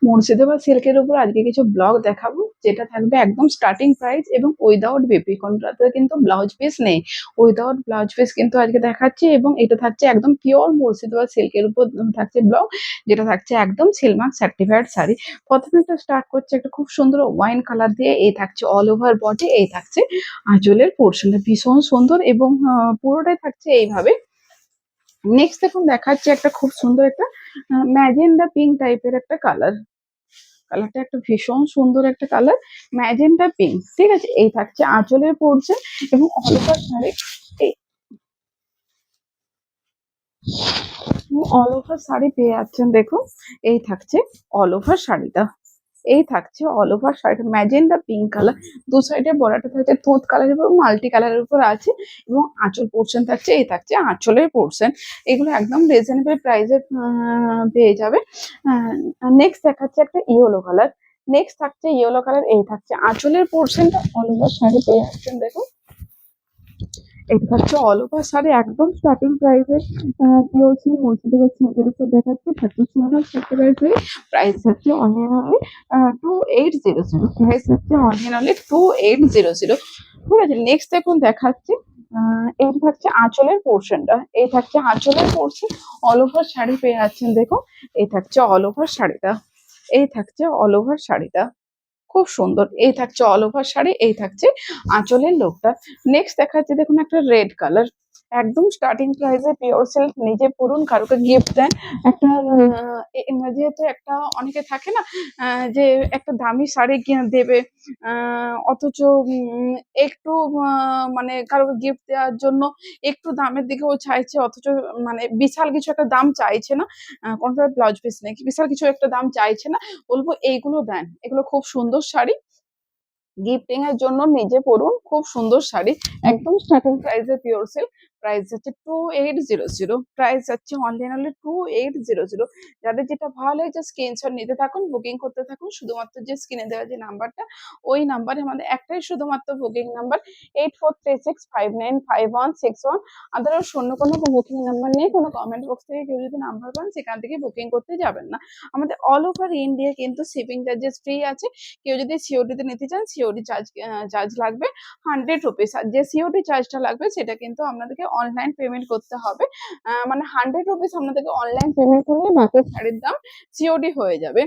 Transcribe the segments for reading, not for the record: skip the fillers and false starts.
মুর্শিদাবাদ সিল্কের উপর আজকে কিছু ব্লগ দেখাবো, যেটা থাকবে একদম স্টার্টিং প্রাইস এবং উইদাউট বিপি, কোনটাতে কিন্তু ব্লাউজ পিস নেই। উইদাউট ব্লাউজ পিস কিন্তু আজকে দেখাচ্ছি, এবং এটা থাকছে একদম পিওর মুর্শিদাবাদ সিল্কের উপর থাকছে ব্লগ, যেটা থাকছে একদম সিলমার্ক সার্টিফাইড শাড়ি। প্রথমে একটা স্টার্ট করছে একটা খুব সুন্দর ওয়াইন কালার দিয়ে, এই থাকছে অল ওভার বডি, এই থাকছে আঁচলের পোর্শনটা ভীষণ সুন্দর, এবং পুরোটাই থাকছে এইভাবে। নেক্সট দেখুন দেখাচ্ছে একটা খুব সুন্দর একটা ম্যাজেন্ডা পিঙ্ক টাইপের একটা কালার। কালারটা একটা ভীষণ সুন্দর একটা কালার, ম্যাজেন্টা পিঙ্ক। ঠিক আছে, এই থাকছে আঁচলের পোর্শন, এবং অল ওভার শাড়ি এই অল ওভার শাড়ি পেয়ে যাচ্ছেন। দেখুন, এই থাকছে অল ওভার শাড়িটা, এই থাকছে অল ওভার শাড়িটা ম্যাজেন্টা পিঙ্ক কালার। দু সাইডে বর্ডারটা থাকছে তোঁত কালারের উপর, মাল্টি কালারের উপর আছে, এবং আঁচল পোর্শন থাকছে, এই থাকছে আঁচলের পোর্শন। এগুলো একদম রিজনেবল প্রাইসে পেয়ে যাবে। নেক্সট দেখাচ্ছে একটা ইয়েলো কালার। নেক্সট থাকছে ইয়েলো কালার, এই থাকছে আঁচলের পোর্শনটা অল ওভার শাড়ি পেয়ে যাচ্ছেন। দেখুন, এটা হচ্ছে অল ওভার শাড়ি একদম স্টার্টিং প্রাইসে পিওর সিল্ক মুর্শিদাবাদ সিল্কের উপর দেখাচ্ছে 32 প্রাইস হচ্ছে অনলি 2800। প্রাইস হচ্ছে অনলি 2800। ঠিক আছে, নেক্সট দেখুন দেখাচ্ছি এই থাকছে আঁচলের পোর্শনটা, এই থাকছে আঁচলের পোর্শন, অল ওভার শাড়ি পেয়ে যাচ্ছেন। দেখুন, এই থাকছে অল ওভার শাড়িটা, এই থাকছে অল ওভার শাড়িটা, খুব সুন্দর। এই থাকছে অল ওভার শাড়ি, এই থাকছে আঁচলের লোকটা। নেক্সট দেখাচ্ছে দেখুন একটা রেড কালার, একদম স্টার্টিং প্রাইসে পিওর সিল্ক, নিজে পরুন, কারোকে গিফট দেন। একটা যেহেতু একটা অনেকে থাকে না যে একটা দামি শাড়ি কিনে দেবে, অথচ একটু মানে কারোকে গিফট দেওয়ার জন্য একটু দামের দিকে ও চাইছে, অথচ মানে বিশাল কিছু একটা দাম চাইছে না, কোনটা ব্লাউজ পিস নেই, বিশাল কিছু একটা দাম চাইছে না, বলবো এইগুলো দেন। এগুলো খুব সুন্দর শাড়ি, গিফটিং এর জন্য নিজে পরুন, খুব সুন্দর শাড়ি, একদম স্টার্টিং প্রাইসে পিওর সিল্ক। প্রাইস হচ্ছে 2800, প্রাইস হচ্ছে অনলি 2800। যাদের যেটা ভালো লাগে স্ক্রিনশট নিতে থাকুন, বুকিং করতে থাকুন। শুধুমাত্র যে স্ক্রিনে দেওয়া যে নাম্বারটা, ওই নাম্বারে আমাদের একটাই শুধুমাত্র বুকিং নাম্বার 8436595161। আদারওয়াইজ অন্য কোনো বুকিং নাম্বার নেই। কোনো কমেন্ট বক্স থেকে কেউ যদি নাম্বার পান, সেখান থেকে বুকিং করতে যাবেন না। আমাদের অল ওভার ইন্ডিয়া কিন্তু শিপিং চার্জেস ফ্রি আছে। কেউ যদি সিওডি তে নিতে চান, সিওডি চার্জ লাগবে 100 রুপিস। আর যে সিওডি চার্জটা লাগবে সেটা কিন্তু আপনাদেরকে অনলাইন পেমেন্ট করতে হবে। মানে 100 রুপিস আপনাদেরকে অনলাইন পেমেন্ট করলে বাকি শাড়ির দাম সিওডি হয়ে যাবে।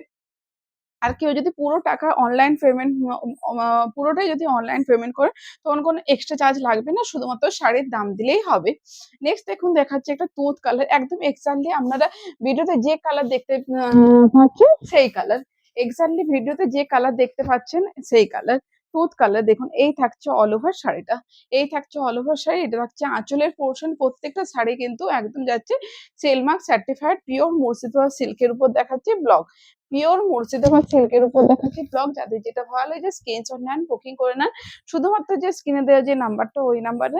আর কেউ যদি পুরো টাকা অনলাইন পেমেন্ট, পুরোটাই যদি অনলাইন পেমেন্ট করে, তখন কোনো এক্সট্রা চার্জ লাগবে না, শুধুমাত্র শাড়ির দাম দিলেই হবে। নেক্সট দেখুন দেখাচ্ছে একটা তুঁত কালার, একদম এক্স্যাক্টলি আপনারা ভিডিওতে যে কালার দেখতে পাচ্ছেন সেই কালার, এক্স্যাক্টলি ভিডিওতে যে কালার দেখতে পাচ্ছেন সেই কালার, তুঁত কালার। দেখুন, এই থাকছে অল ওভার শাড়িটা, এই থাকছে অল ওভার শাড়ি, এটা থাকছে আঁচলের পোর্শন। প্রত্যেকটা শাড়ি কিন্তু একদম যাচ্ছে সেলমার্ক সার্টিফাইড পিওর মুর্শিদাবাদ সিল্কের উপর দেখাচ্ছে ব্লগ, পিওর মুর্শিদাবাদ সিল্কের উপর দেখাচ্ছি ব্লগ। যাদের যেটা ভালো লাগে স্ক্রিনশট নেন, বুকিং করে নেন। শুধুমাত্র যে স্ক্রিনে দেওয়া যে নাম্বারটা, ওই নাম্বারে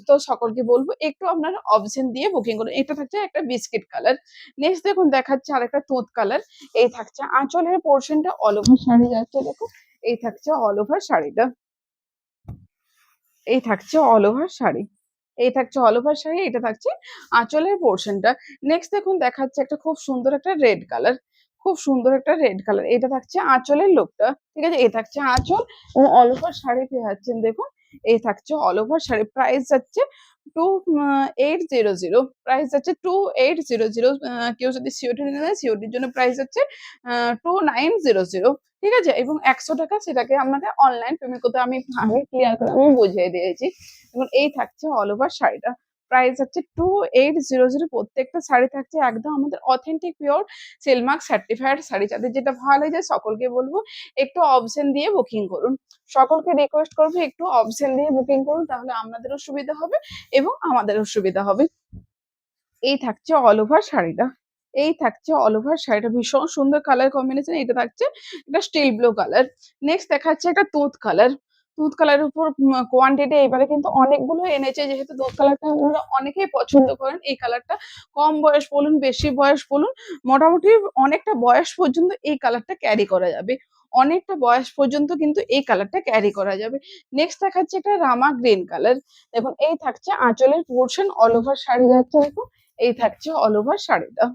তো সকলকে বলবো একটু আপনারা অপশন দিয়ে বুকিং করুন। এটা থাকছে একটা বিস্কিট কালার। নেক্সট দেখুন দেখাচ্ছে আরেকটা তুঁত কালার, এই থাকছে আঁচলের পোর্শনটা অল ওভার শাড়ি যাচ্ছে। দেখুন, এই থাকছে অল ওভার শাড়িটা, এই থাকছে অল ওভার শাড়ি, এই থাকছে অল ওভার শাড়ি, এটা থাকছে আঁচলের পোর্শনটা। নেক্সট দেখুন দেখাচ্ছে একটা খুব সুন্দর একটা রেড কালার, খুব সুন্দর একটা রেড কালার, এটা থাকছে আঁচলের লুকটা। ঠিক আছে, এই থাকছে আঁচল, ও অল ওভার শাড়ি পেয়ে যাচ্ছেন। দেখুন, এই থাকছে অল ওভার শাড়ি, প্রাইস যাচ্ছে 2800, প্রাইস যাচ্ছে 2800। কেউ যদি সিওটি নিতে নেয়, সিওটির জন্য প্রাইস হচ্ছে 2900। ঠিক আছে, এবং 100 টাকা সেটাকে আপনাকে অনলাইন পেমেন্ট করতে, আমি আগে ক্লিয়ার করে আমি বুঝিয়ে দিয়েছি। এবং এই থাকছে অল ওভার শাড়িটা, প্রাইস হচ্ছে 2800। প্রত্যেকটা শাড়ি থাকছে একদম আমাদের অথেন্টিক পিওর সেলমার্ক সার্টিফাইড শাড়ি। যাদের যেটা ভালো লাগে সকলকে বলবো একটু অপশন দিয়ে বুকিং করুন। সকলকে রিকোয়েস্ট করবো একটু অপশন দিয়ে বুকিং করুন, তাহলে আপনাদেরও সুবিধা হবে এবং আমাদেরও সুবিধা হবে। এই থাকছে অল ওভার শাড়িটা, এই থাকছে অল ওভার শাড়িটা, ভীষণ সুন্দর কালার কম্বিনেশন। এটা থাকছে একটা স্টিল ব্লু কালার। নেক্সট দেখাচ্ছে একটা তুঁত কালার, তুঁত কালারের উপর কোয়ান্টিটি এবারে কিন্তু অনেকগুলো এনেছে, যেহেতু তুঁত কালারটা আপনারা অনেকেই পছন্দ করেন। এই কালারটা কম বয়স বলুন, বেশি বয়স বলুন, মোটামুটি অনেকটা বয়স পর্যন্ত এই কালারটা ক্যারি করা যাবে, অনেকটা বয়স পর্যন্ত কিন্তু এই কালারটা ক্যারি করা যাবে। নেক্সট দেখাচ্ছে একটা রামা গ্রিন কালার। দেখুন, এই থাকছে আঁচলের পোর্শন, অল ওভার শাড়ি যাচ্ছে। দেখুন, এই থাকছে অল ওভার শাড়িটা,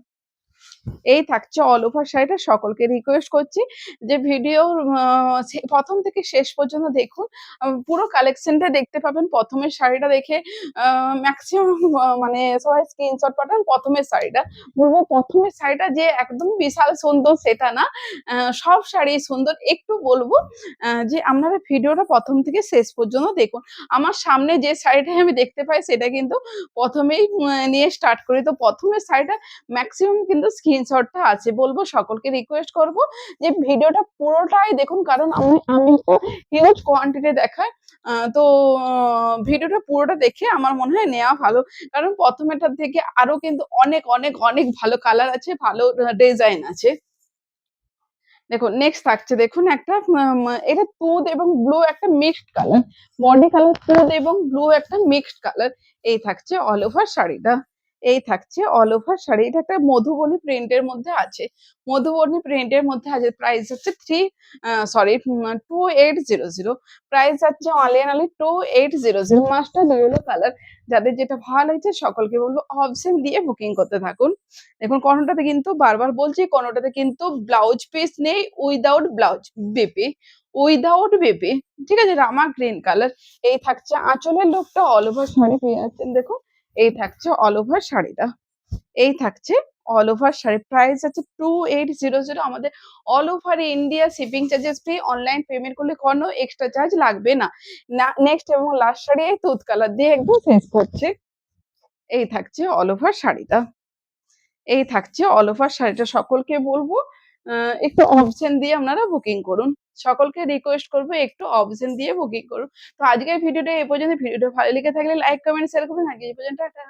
এই থাকছে অল ওভার শাড়িটা। সকলকে রিকোয়েস্ট করছি যে ভিডিওর প্রথম থেকে শেষ পর্যন্ত দেখুন। পুরো কালেকশনটা দেখতে পাবেন। প্রথমের শাড়িটা দেখে ম্যাক্সিমাম মানে সবাই স্ক্রিনশট পাঠান প্রথমের শাড়িটা। বলবো প্রথমের শাড়িটা যে একদম বিশাল সুন্দর সেটা না। সব শাড়ি সুন্দর। একটু বলবো যে আপনারা ভিডিওটা প্রথম থেকে শেষ পর্যন্ত দেখুন। আমার সামনে যে শাড়িটাই আমি দেখতে পাই সেটা কিন্তু প্রথমেই নিয়ে স্টার্ট করি। তো প্রথমের শাড়িটা ম্যাক্সিমাম কিন্তু স্ক্রিনশটটা আছে। বলবো সকলকে রিকোয়েস্ট করব যে ভিডিওটা পুরোটাই দেখুন, কারণ আমি তো হিউজ কোয়ান্টিটি দেখাই। তো ভিডিওটা পুরোটা দেখে আমার মনে হয় নেওয়া ভালো। কারণ প্রথমেরটার থেকে আরো কিন্তু অনেক, অনেক, অনেক ভালো কালার আছে, ভালো ডিজাইন আছে। দেখুন নেক্সট থাকছে, দেখুন একটা এটা তুঁত এবং ব্লু একটা মিক্সড কালার। বডি কালার তুঁত এবং ব্লু একটা মিক্সড কালার। এই থাকছে অল ওভার শাড়িটা। এই থাকছে অল ওভার শাড়ি। এটা একটা মধুবনী প্রিন্টের মধ্যে আছে। মধুবনী প্রিন্টের মধ্যে আছে। প্রাইস হচ্ছে 2800। প্রাইস হচ্ছে only and only 2800। Mustard yellow colour. যাদের যেটা ভালো লাগছে সকলকে বলবো অপশন দিয়ে বুকিং করতে থাকুন। দেখুন কোনোটাতে কিন্তু বারবার বলছি, কোনোটাতে কিন্তু ব্লাউজ পিস নেই, উইদাউট ব্লাউজ বেপি, উইদাউট বেপি। ঠিক আছে, রামা গ্রিন কালার। এই থাকছে আঁচলের লুকটা। অল ওভার শাড়ি পেয়ে যাচ্ছেন দেখুন। এই থাকছে অল ওভার শাড়িটা। এই থাকছে অল ওভার শাড়ি। প্রাইস আছে 2800। আমাদের all over India shipping charges free. Online payment করলে কোনো এক্সট্রা চার্জ লাগবে না। নেক্সট এবং লাস্ট শাড়ি এই তুঁত কালার দিয়ে একদম শেষ করছে। এই থাকছে অল ওভার শাড়িটা। এই থাকছে অল ওভার শাড়িটা। সকলকে বলবো একটু অপশন দিয়ে আপনারা বুকিং করুন। সকলকে রিকোয়েস্ট করবো একটু অপশন দিয়ে বুকিং করুন। তো আজকের ভিডিওটা এই পর্যন্ত। ভিডিওটা ভালো লেগে থাকলে লাইক, কমেন্ট, শেয়ার করবেন। আজকে এই পর্যন্ত টাটা।